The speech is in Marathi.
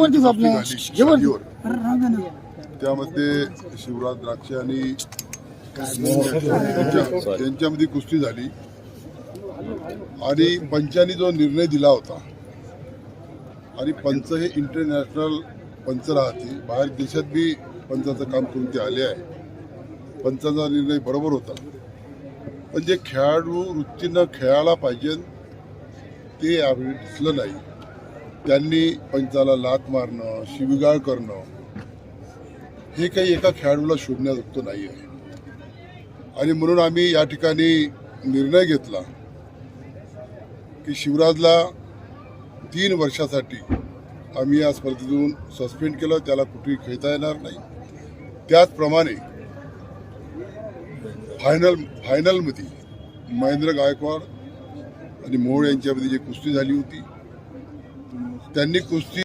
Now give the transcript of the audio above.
झाली त्यामध्ये शिवराज द्राक्षे आणि यांच्यामध्ये कुस्ती झाली आणि पंचांनी जो निर्णय दिला होता आणि पंच हे इंटरनॅशनल पंच राहते, बाहेर देशात बी पंचाचं काम करून ते आले आहे. पंचाचा निर्णय बरोबर होता, पण जे खेळाडू वृत्तीनं खेळायला पाहिजे ते यावेळी दिसलं नाही. त्यांनी पंचाला लाथ मारणं, शिवीगाळ करणं हे काही एका खेळाडूला शोभण्याजोगतं नाही आहे. आणि म्हणून आम्ही या ठिकाणी निर्णय घेतला की शिवराजला 3 वर्षासाठी आम्ही या स्पर्धेतून सस्पेंड केलं, त्याला कुठेही खेळता येणार नाही. त्याचप्रमाणे फायनलमध्ये महेंद्र गायकवाड आणि मोहोळ यांच्यामध्ये जी कुस्ती झाली होती, त्यांनी कुस्ती